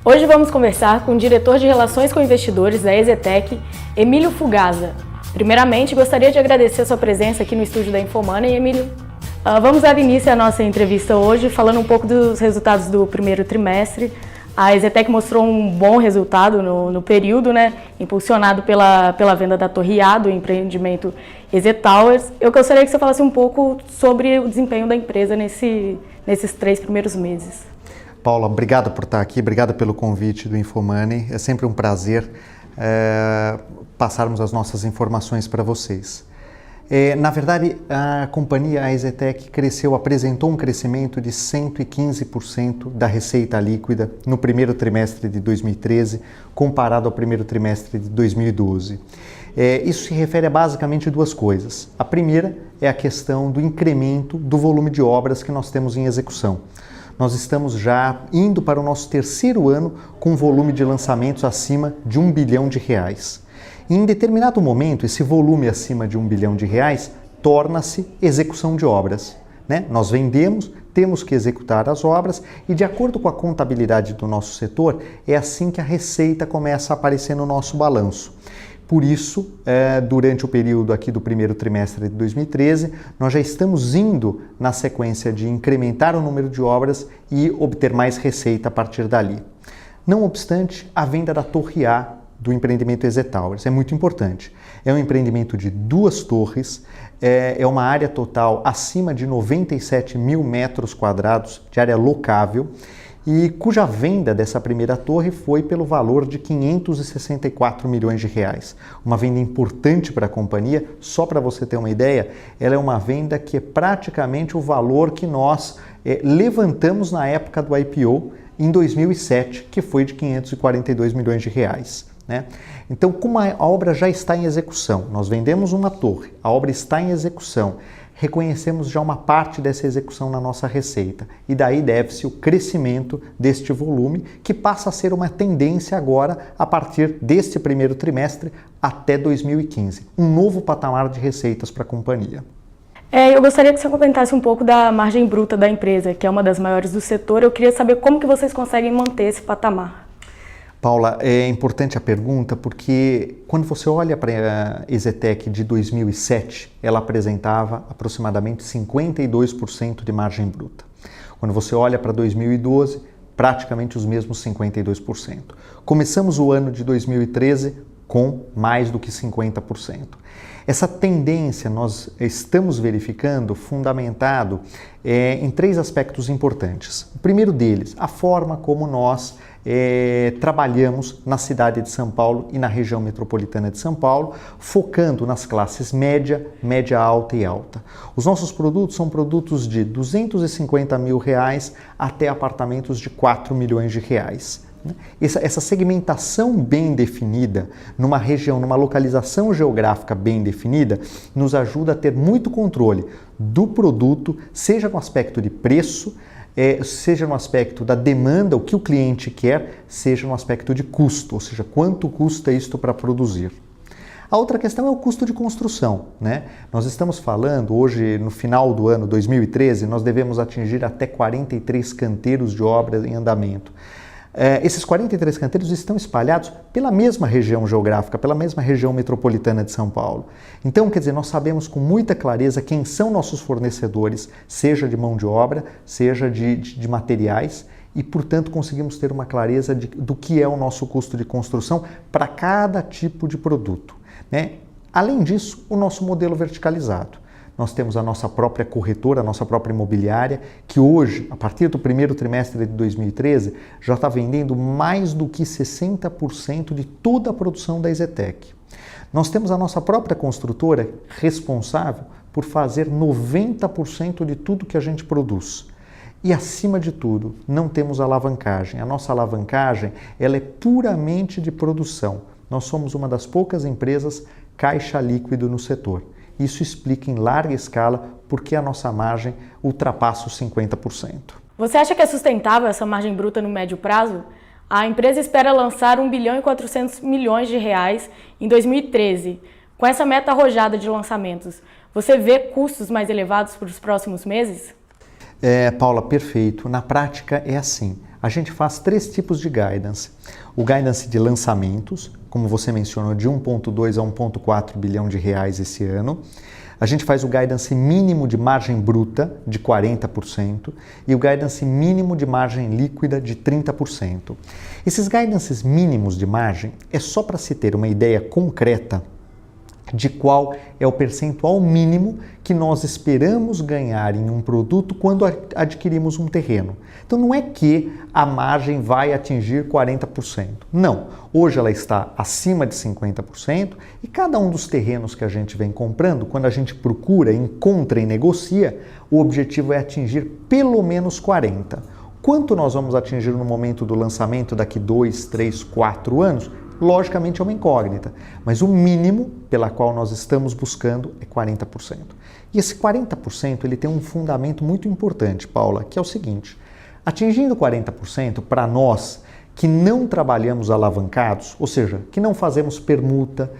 Hoje vamos conversar com o diretor de Relações com Investidores da EZTEC, Emílio Fugazza. Primeiramente, gostaria de agradecer a sua presença aqui no estúdio da Infomoney, Emílio. Vamos dar início à nossa entrevista hoje, falando um pouco dos resultados do primeiro trimestre. A EZTEC mostrou um bom resultado no período, impulsionado pela venda da Torre A, do empreendimento EZ Towers. Eu gostaria que você falasse um pouco sobre o desempenho da empresa nesses 3 primeiros meses. Paula, obrigado por estar aqui, obrigado pelo convite do Infomoney. É sempre um prazer passarmos as nossas informações para vocês. Na verdade, a companhia, a EZTEC, apresentou um crescimento de 115% da receita líquida no primeiro trimestre de 2013, comparado ao primeiro trimestre de 2012. Isso se refere a basicamente 2 coisas. A primeira é a questão do incremento do volume de obras que nós temos em execução. Nós estamos já indo para o nosso 3º ano com um volume de lançamentos acima de R$1 bilhão. E em determinado momento, esse volume acima de R$1 bilhão torna-se execução de obras. Nós vendemos, temos que executar as obras e, de acordo com a contabilidade do nosso setor, é assim que a receita começa a aparecer no nosso balanço. Por isso, durante o período aqui do primeiro trimestre de 2013, nós já estamos indo na sequência de incrementar o número de obras e obter mais receita a partir dali. Não obstante, a venda da Torre A do empreendimento EZ Towers é muito importante. É um empreendimento de 2 torres, é uma área total acima de 97 mil metros quadrados de área locável, e cuja venda dessa primeira torre foi pelo valor de R$564 milhões. Uma venda importante para a companhia. Só para você ter uma ideia, ela é uma venda que é praticamente o valor que nós levantamos na época do IPO em 2007, que foi de R$542 milhões. Então, como a obra já está em execução, nós vendemos uma torre, a obra está em execução, reconhecemos já uma parte dessa execução na nossa receita e daí deve-se o crescimento deste volume, que passa a ser uma tendência agora a partir deste primeiro trimestre até 2015, um novo patamar de receitas para a companhia. Eu gostaria que você comentasse um pouco da margem bruta da empresa, que é uma das maiores do setor. Eu queria saber como que vocês conseguem manter esse patamar. Paula, é importante a pergunta porque quando você olha para a EZTEC de 2007, ela apresentava aproximadamente 52% de margem bruta. Quando você olha para 2012, praticamente os mesmos 52%. Começamos o ano de 2013 com mais do que 50%. Essa tendência nós estamos verificando fundamentado em 3 aspectos importantes. O primeiro deles, a forma como nós trabalhamos na cidade de São Paulo e na região metropolitana de São Paulo, focando nas classes média, média alta e alta. Os nossos produtos são produtos de R$250 mil até apartamentos de R$4 milhões. Essa segmentação bem definida, numa região, numa localização geográfica bem definida, nos ajuda a ter muito controle do produto, seja no aspecto de preço, seja no aspecto da demanda, o que o cliente quer, seja no aspecto de custo, ou seja, quanto custa isto para produzir. A outra questão é o custo de construção. Nós estamos falando, hoje, no final do ano 2013, nós devemos atingir até 43 canteiros de obra em andamento. Esses 43 canteiros estão espalhados pela mesma região geográfica, pela mesma região metropolitana de São Paulo. Então, quer dizer, nós sabemos com muita clareza quem são nossos fornecedores, seja de mão de obra, seja de materiais, e, portanto, conseguimos ter uma clareza do que é o nosso custo de construção para cada tipo de produto. Além disso, o nosso modelo verticalizado. Nós temos a nossa própria corretora, a nossa própria imobiliária, que hoje, a partir do primeiro trimestre de 2013, já está vendendo mais do que 60% de toda a produção da EZTEC. Nós temos a nossa própria construtora responsável por fazer 90% de tudo que a gente produz. E, acima de tudo, não temos alavancagem. A nossa alavancagem ela é puramente de produção. Nós somos uma das poucas empresas caixa líquido no setor. Isso explica em larga escala por que a nossa margem ultrapassa os 50%. Você acha que é sustentável essa margem bruta no médio prazo? A empresa espera lançar R$1 bilhão e 400 milhões em 2013. Com essa meta arrojada de lançamentos, você vê custos mais elevados para os próximos meses? Paula, perfeito. Na prática é assim. a gente faz 3 tipos de guidance. O guidance de lançamentos, como você mencionou, de 1,2 a 1,4 bilhão de reais esse ano. A gente faz o guidance mínimo de margem bruta de 40% e o guidance mínimo de margem líquida de 30%. Esses guidances mínimos de margem é só para se ter uma ideia concreta de qual é o percentual mínimo que nós esperamos ganhar em um produto quando adquirimos um terreno. Então não é que a margem vai atingir 40%. Não, hoje ela está acima de 50% e cada um dos terrenos que a gente vem comprando, quando a gente procura, encontra e negocia, o objetivo é atingir pelo menos 40%. Quanto nós vamos atingir no momento do lançamento daqui 2, 3, 4 anos? Logicamente é uma incógnita, mas o mínimo pela qual nós estamos buscando é 40%. E esse 40% ele tem um fundamento muito importante, Paula, que é o seguinte: atingindo 40%, para nós que não trabalhamos alavancados, ou seja, que não fazemos permuta,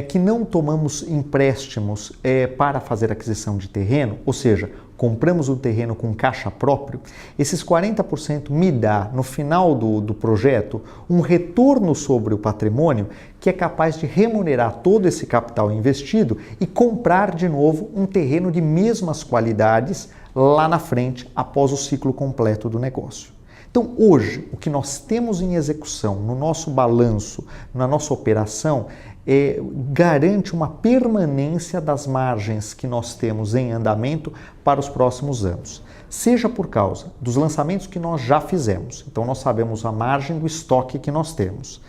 que não tomamos empréstimos para fazer aquisição de terreno, ou seja, compramos o terreno com caixa próprio, esses 40% me dá, no final do projeto, um retorno sobre o patrimônio que é capaz de remunerar todo esse capital investido e comprar de novo um terreno de mesmas qualidades lá na frente, após o ciclo completo do negócio. Então, hoje, o que nós temos em execução no nosso balanço, na nossa operação, garante uma permanência das margens que nós temos em andamento para os próximos anos. Seja por causa dos lançamentos que nós já fizemos, então nós sabemos a margem do estoque que nós temos.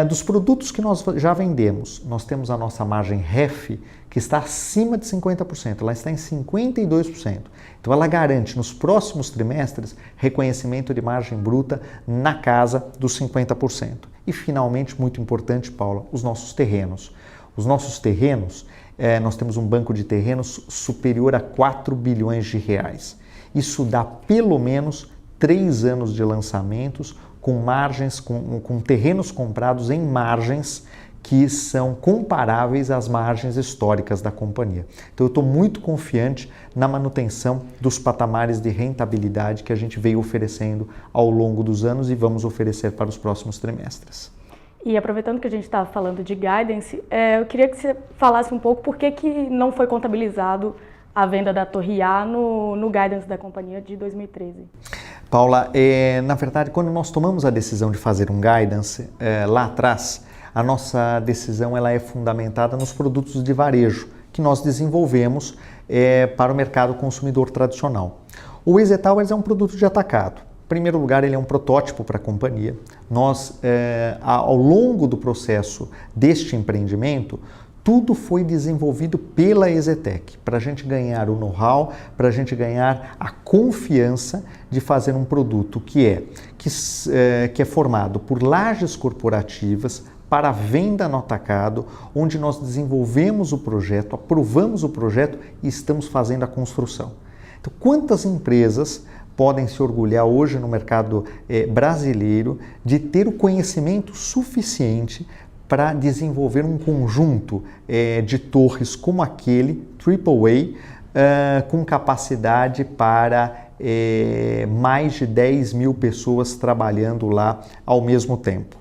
Dos produtos que nós já vendemos, nós temos a nossa margem REF, que está acima de 50%, ela está em 52%. Então ela garante nos próximos trimestres reconhecimento de margem bruta na casa dos 50%. E finalmente, muito importante, Paula, os nossos terrenos. Os nossos terrenos, nós temos um banco de terrenos superior a 4 bilhões de reais. Isso dá pelo menos 3 anos de lançamentos com margens, com terrenos comprados em margens que são comparáveis às margens históricas da companhia. Então eu estou muito confiante na manutenção dos patamares de rentabilidade que a gente veio oferecendo ao longo dos anos e vamos oferecer para os próximos trimestres. E aproveitando que a gente estava falando de guidance, eu queria que você falasse um pouco por que não foi contabilizado a venda da Torre A no guidance da companhia de 2013. Paula, na verdade, quando nós tomamos a decisão de fazer um guidance lá atrás, a nossa decisão ela é fundamentada nos produtos de varejo que nós desenvolvemos para o mercado consumidor tradicional. O EZ Towers é um produto de atacado. Em primeiro lugar, ele é um protótipo para a companhia. Nós, ao longo do processo deste empreendimento, tudo foi desenvolvido pela EZTEC, para a gente ganhar o know-how, para a gente ganhar a confiança de fazer um produto que é formado por lajes corporativas para venda no atacado, onde nós desenvolvemos o projeto, aprovamos o projeto e estamos fazendo a construção. Então, quantas empresas podem se orgulhar hoje no mercado brasileiro de ter o conhecimento suficiente para desenvolver um conjunto de torres como aquele, AAA, com capacidade para mais de 10 mil pessoas trabalhando lá ao mesmo tempo.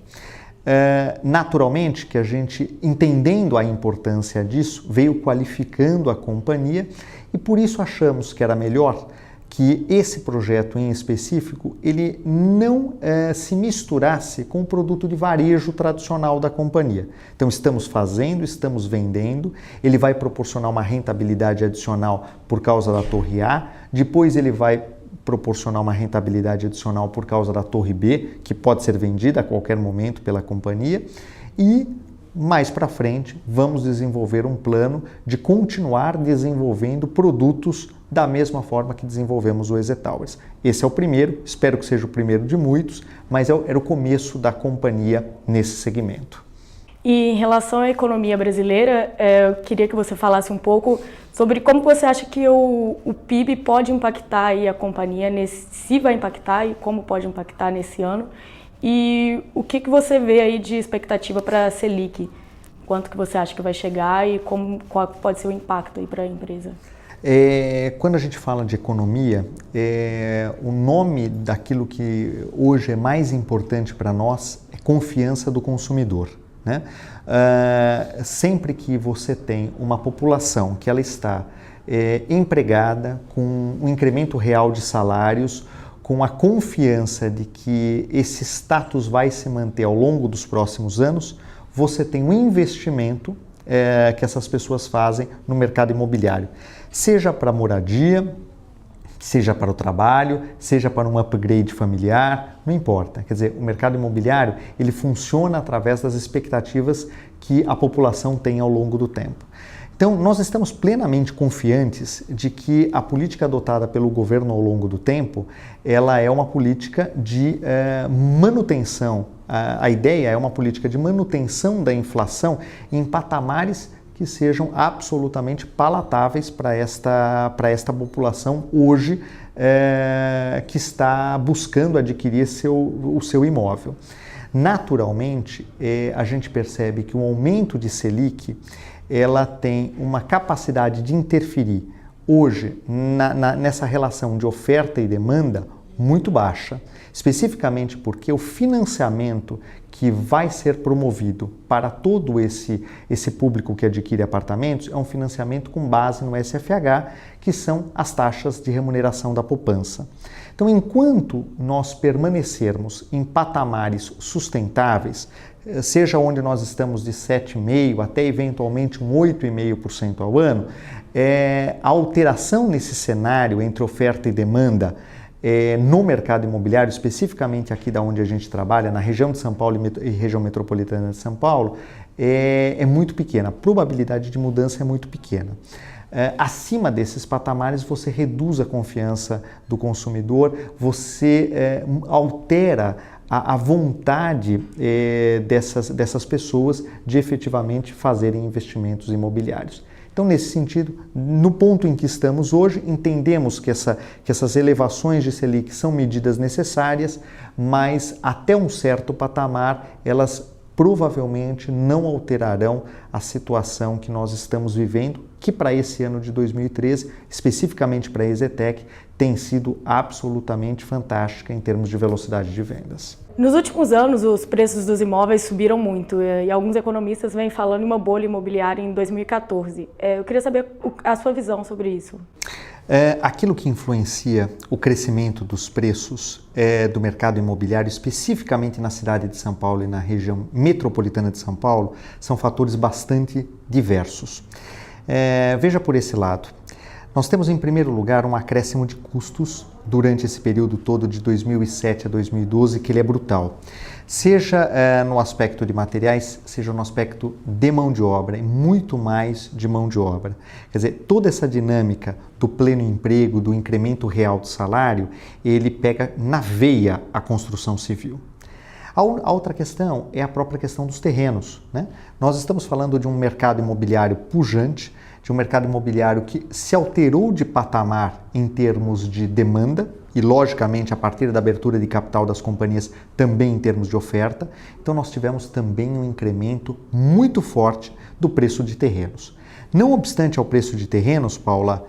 Naturalmente que a gente, entendendo a importância disso, veio qualificando a companhia e por isso achamos que era melhor que esse projeto em específico ele não se misturasse com o produto de varejo tradicional da companhia. Então estamos fazendo, estamos vendendo, ele vai proporcionar uma rentabilidade adicional por causa da Torre A, depois ele vai proporcionar uma rentabilidade adicional por causa da Torre B, que pode ser vendida a qualquer momento pela companhia e mais para frente vamos desenvolver um plano de continuar desenvolvendo produtos da mesma forma que desenvolvemos o EZ Towers. Esse é o primeiro, espero que seja o primeiro de muitos, mas era o começo da companhia nesse segmento. E em relação à economia brasileira, eu queria que você falasse um pouco sobre como você acha que o PIB pode impactar aí a companhia, se vai impactar e como pode impactar nesse ano. E o que você vê aí de expectativa para a Selic? Quanto que você acha que vai chegar e qual pode ser o impacto aí para a empresa? Quando a gente fala de economia, o nome daquilo que hoje é mais importante para nós é confiança do consumidor, né? Sempre que você tem uma população que ela está empregada, com um incremento real de salários, com a confiança de que esse status vai se manter ao longo dos próximos anos, você tem um investimento que essas pessoas fazem no mercado imobiliário, seja para moradia, seja para o trabalho, seja para um upgrade familiar, não importa. Quer dizer, o mercado imobiliário ele funciona através das expectativas que a população tem ao longo do tempo. Então, nós estamos plenamente confiantes de que a política adotada pelo governo ao longo do tempo, ela é uma política de manutenção. A ideia é uma política de manutenção da inflação em patamares que sejam absolutamente palatáveis para esta população hoje que está buscando adquirir o seu imóvel. Naturalmente, a gente percebe que o aumento de Selic ela tem uma capacidade de interferir hoje nessa relação de oferta e demanda muito baixa, especificamente porque o financiamento que vai ser promovido para todo esse público que adquire apartamentos é um financiamento com base no SFH, que são as taxas de remuneração da poupança. Então, enquanto nós permanecermos em patamares sustentáveis, seja onde nós estamos de 7,5% até eventualmente um 8,5% ao ano, a alteração nesse cenário entre oferta e demanda no mercado imobiliário, especificamente aqui da onde a gente trabalha, na região de São Paulo e região metropolitana de São Paulo, é muito pequena. A probabilidade de mudança é muito pequena. Acima desses patamares, você reduz a confiança do consumidor, você altera a vontade dessas pessoas de efetivamente fazerem investimentos imobiliários. Então, nesse sentido, no ponto em que estamos hoje, entendemos que essas elevações de Selic são medidas necessárias, mas até um certo patamar, elas provavelmente não alterarão a situação que nós estamos vivendo, que para esse ano de 2013, especificamente para a EZTEC, tem sido absolutamente fantástica em termos de velocidade de vendas. Nos últimos anos, os preços dos imóveis subiram muito e alguns economistas vêm falando em uma bolha imobiliária em 2014. Eu queria saber a sua visão sobre isso. Aquilo que influencia o crescimento dos preços do mercado imobiliário, especificamente na cidade de São Paulo e na região metropolitana de São Paulo, são fatores bastante diversos. Veja por esse lado. Nós temos, em primeiro lugar, um acréscimo de custos durante esse período todo de 2007 a 2012, que ele é brutal. Seja no aspecto de materiais, seja no aspecto de mão de obra, e muito mais de mão de obra. Quer dizer, toda essa dinâmica do pleno emprego, do incremento real do salário, ele pega na veia a construção civil. A outra questão é a própria questão dos terrenos, né? Nós estamos falando de um mercado imobiliário pujante, de um mercado imobiliário que se alterou de patamar em termos de demanda e, logicamente, a partir da abertura de capital das companhias, também em termos de oferta. Então, nós tivemos também um incremento muito forte do preço de terrenos. Não obstante ao preço de terrenos, Paula,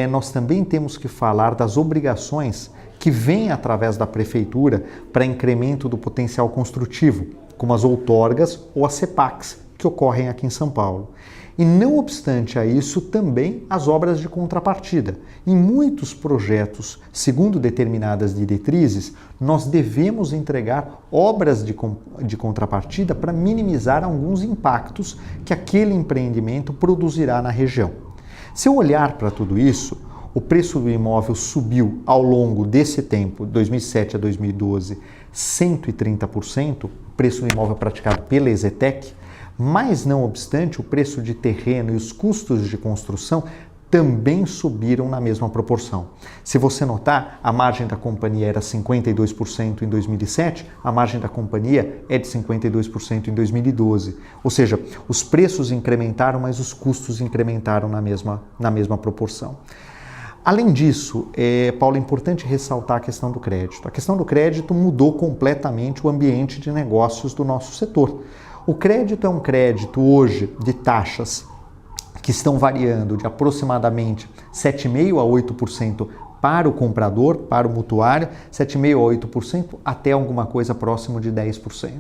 nós também temos que falar das obrigações que vêm através da prefeitura para incremento do potencial construtivo, como as outorgas ou as CEPACs, que ocorrem aqui em São Paulo. E não obstante a isso, também as obras de contrapartida. Em muitos projetos, segundo determinadas diretrizes, nós devemos entregar obras de contrapartida para minimizar alguns impactos que aquele empreendimento produzirá na região. Se eu olhar para tudo isso, o preço do imóvel subiu ao longo desse tempo, 2007 a 2012, 130%, o preço do imóvel praticado pela EZTEC, mas, não obstante, o preço de terreno e os custos de construção também subiram na mesma proporção. Se você notar, a margem da companhia era 52% em 2007, a margem da companhia é de 52% em 2012. Ou seja, os preços incrementaram, mas os custos incrementaram na mesma proporção. Além disso, Paulo, é importante ressaltar a questão do crédito. A questão do crédito mudou completamente o ambiente de negócios do nosso setor. O crédito é um crédito hoje de taxas que estão variando de aproximadamente 7,5% a 8% para o comprador, para o mutuário, 7,5% a 8%, até alguma coisa próximo de 10%.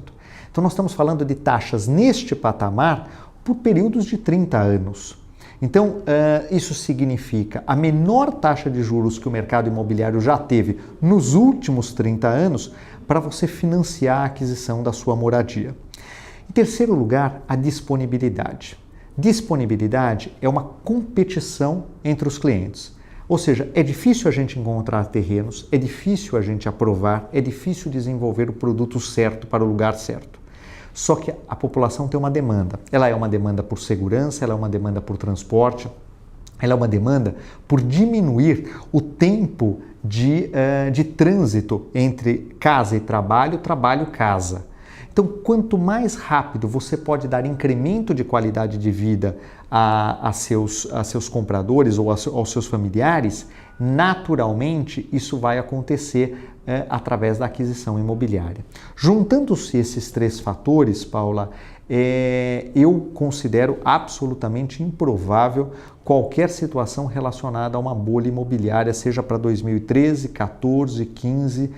Então nós estamos falando de taxas neste patamar por períodos de 30 anos. Então isso significa a menor taxa de juros que o mercado imobiliário já teve nos últimos 30 anos para você financiar a aquisição da sua moradia. Em terceiro lugar, a disponibilidade. Disponibilidade é uma competição entre os clientes. Ou seja, é difícil a gente encontrar terrenos, é difícil a gente aprovar, é difícil desenvolver o produto certo para o lugar certo. Só que a população tem uma demanda. Ela é uma demanda por segurança, ela é uma demanda por transporte, ela é uma demanda por diminuir o tempo de trânsito entre casa e trabalho, trabalho-casa. Então, quanto mais rápido você pode dar incremento de qualidade de vida a seus compradores ou aos seus familiares, naturalmente isso vai acontecer através da aquisição imobiliária. Juntando-se esses três fatores, Paula, eu considero absolutamente improvável qualquer situação relacionada a uma bolha imobiliária, seja para 2013, 14, 15,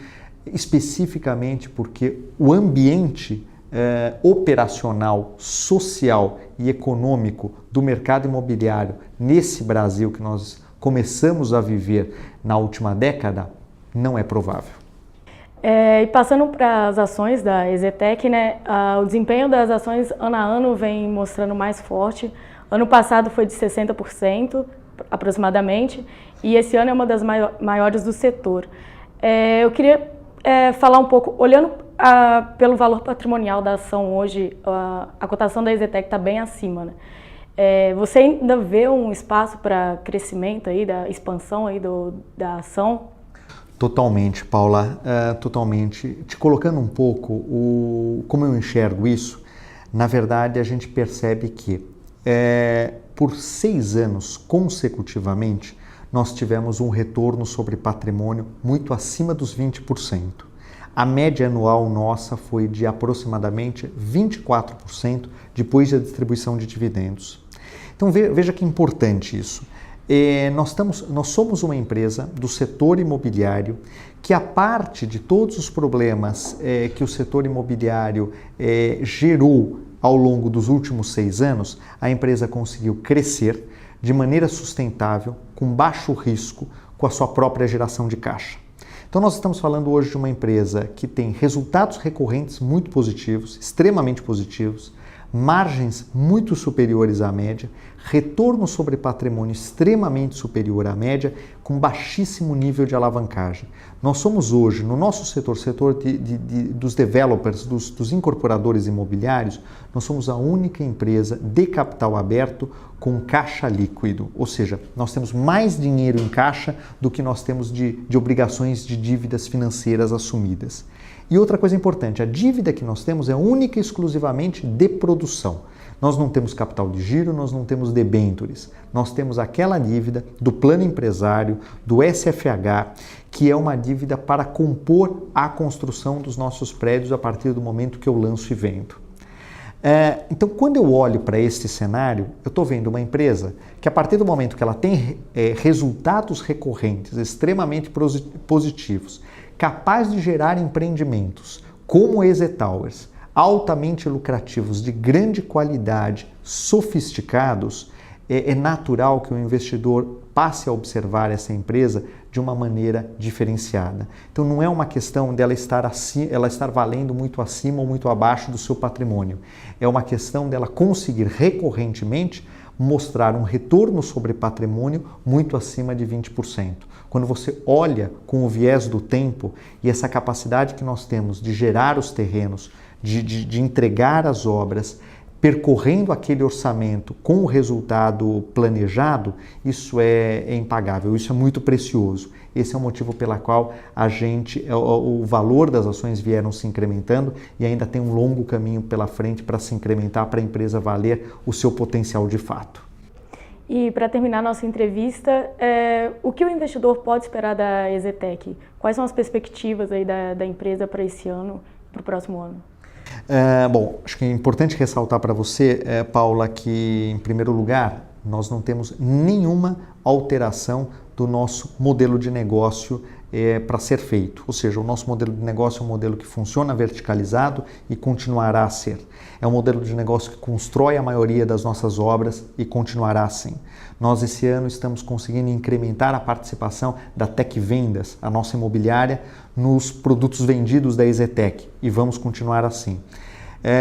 especificamente porque o ambiente operacional, social e econômico do mercado imobiliário nesse Brasil que nós começamos a viver na última década não é provável. E passando para as ações da EZTEC, né, o desempenho das ações ano a ano vem mostrando mais forte. Ano passado foi de 60% aproximadamente e esse ano é uma das maiores do setor. Eu queria falar um pouco, olhando pelo valor patrimonial da ação hoje, a cotação da EZTEC está bem acima, né? Você ainda vê um espaço para crescimento aí, da expansão aí da ação? Totalmente, Paula, totalmente. Te colocando um pouco como eu enxergo isso, na verdade a gente percebe que por 6 anos consecutivamente nós tivemos um retorno sobre patrimônio muito acima dos 20%. A média anual nossa foi de aproximadamente 24% depois da distribuição de dividendos. Então veja que importante isso. Nós somos uma empresa do setor imobiliário que, a parte de todos os problemas que o setor imobiliário gerou ao longo dos últimos 6 anos, a empresa conseguiu crescer de maneira sustentável, com baixo risco, com a sua própria geração de caixa. Então nós estamos falando hoje de uma empresa que tem resultados recorrentes muito positivos, extremamente positivos, margens muito superiores à média, retorno sobre patrimônio extremamente superior à média, com baixíssimo nível de alavancagem. Nós somos hoje, no nosso setor dos developers, dos incorporadores imobiliários, nós somos a única empresa de capital aberto com caixa líquido, ou seja, nós temos mais dinheiro em caixa do que nós temos de obrigações de dívidas financeiras assumidas. E outra coisa importante, a dívida que nós temos é única e exclusivamente de produção. Nós não temos capital de giro, nós não temos debêntures. Nós temos aquela dívida do plano empresário, do SFH, que é uma dívida para compor a construção dos nossos prédios a partir do momento que eu lanço e vendo. Então, quando eu olho para este cenário, eu estou vendo uma empresa que, a partir do momento que ela tem resultados recorrentes extremamente positivos, capaz de gerar empreendimentos como EZ Towers, altamente lucrativos, de grande qualidade, sofisticados, é natural que o investidor passe a observar essa empresa de uma maneira diferenciada. Então não é uma questão dela estar valendo muito acima ou muito abaixo do seu patrimônio. É uma questão dela conseguir recorrentemente mostrar um retorno sobre patrimônio muito acima de 20%. Quando você olha com o viés do tempo e essa capacidade que nós temos de gerar os terrenos, de entregar as obras, percorrendo aquele orçamento com o resultado planejado, isso é impagável, isso é muito precioso. Esse é o motivo pela qual o valor das ações vieram se incrementando e ainda tem um longo caminho pela frente para se incrementar, para a empresa valer o seu potencial de fato. E para terminar nossa entrevista, o que o investidor pode esperar da EZTEC? Quais são as perspectivas aí da empresa para esse ano, para o próximo ano? Bom, acho que é importante ressaltar para você, Paula, que, em primeiro lugar, nós não temos nenhuma alteração do nosso modelo de negócio para ser feito. Ou seja, o nosso modelo de negócio é um modelo que funciona verticalizado e continuará a ser. É um modelo de negócio que constrói a maioria das nossas obras e continuará assim. Nós esse ano estamos conseguindo incrementar a participação da Tec Vendas, a nossa imobiliária, nos produtos vendidos da EZTEC e vamos continuar assim.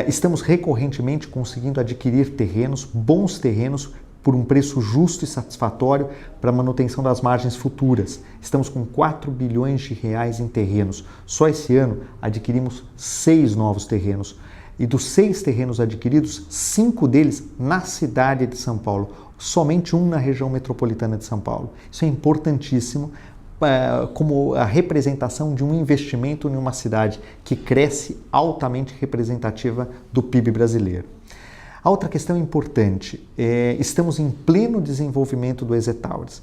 Estamos recorrentemente conseguindo adquirir terrenos, bons terrenos, por um preço justo e satisfatório para a manutenção das margens futuras. Estamos com 4 bilhões de reais em terrenos. Só esse ano adquirimos 6 novos terrenos. E dos 6 terrenos adquiridos, 5 deles na cidade de São Paulo. Somente um na região metropolitana de São Paulo. Isso é importantíssimo como a representação de um investimento em uma cidade que cresce altamente representativa do PIB brasileiro. A outra questão importante, estamos em pleno desenvolvimento do EZ Towers.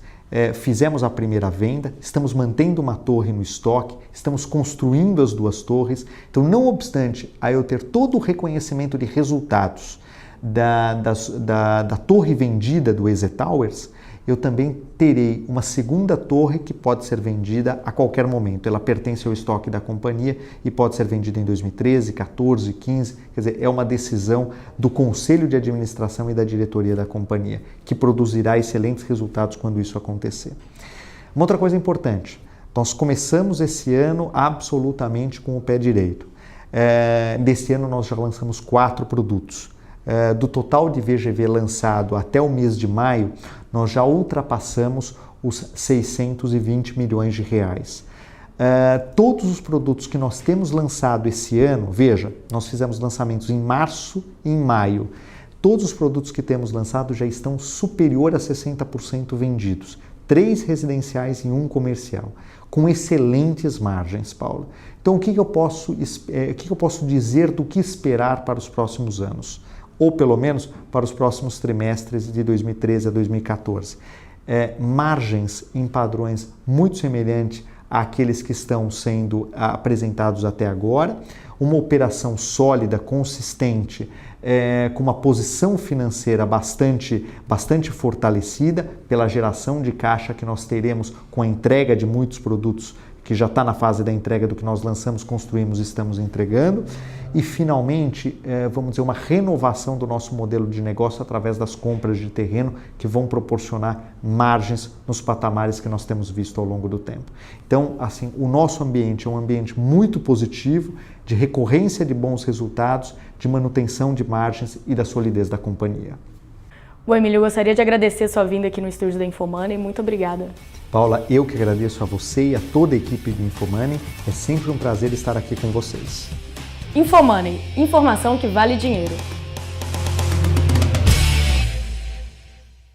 Fizemos a primeira venda, estamos mantendo uma torre no estoque, estamos construindo as 2 torres. Então, não obstante a eu ter todo o reconhecimento de resultados da torre vendida do EZ Towers, eu também terei uma segunda torre que pode ser vendida a qualquer momento. Ela pertence ao estoque da companhia e pode ser vendida em 2013, 14, 15. Quer dizer, é uma decisão do Conselho de Administração e da diretoria da companhia, que produzirá excelentes resultados quando isso acontecer. Uma outra coisa importante, nós começamos esse ano absolutamente com o pé direito. Nesse ano nós já lançamos 4 produtos. Do total de VGV lançado até o mês de maio, nós já ultrapassamos os 620 milhões de reais. Todos os produtos que nós temos lançado esse ano, veja, nós fizemos lançamentos em março e em maio. Todos os produtos que temos lançado já estão superior a 60% vendidos. 3 residenciais e 1 comercial, com excelentes margens, Paula. Então, o que eu posso dizer do que esperar para os próximos anos? Ou pelo menos para os próximos trimestres de 2013 a 2014. Margens em padrões muito semelhantes àqueles que estão sendo apresentados até agora, uma operação sólida, consistente, com uma posição financeira bastante fortalecida pela geração de caixa que nós teremos com a entrega de muitos produtos que já está na fase da entrega do que nós lançamos, construímos e estamos entregando. E, finalmente, vamos dizer, uma renovação do nosso modelo de negócio através das compras de terreno que vão proporcionar margens nos patamares que nós temos visto ao longo do tempo. Então, assim, o nosso ambiente é um ambiente muito positivo, de recorrência de bons resultados, de manutenção de margens e da solidez da companhia. Bom, Emílio, eu gostaria de agradecer sua vinda aqui no estúdio da Infomoney. Muito obrigada. Paula, eu que agradeço a você e a toda a equipe do Infomoney. É sempre um prazer estar aqui com vocês. Infomoney, informação que vale dinheiro.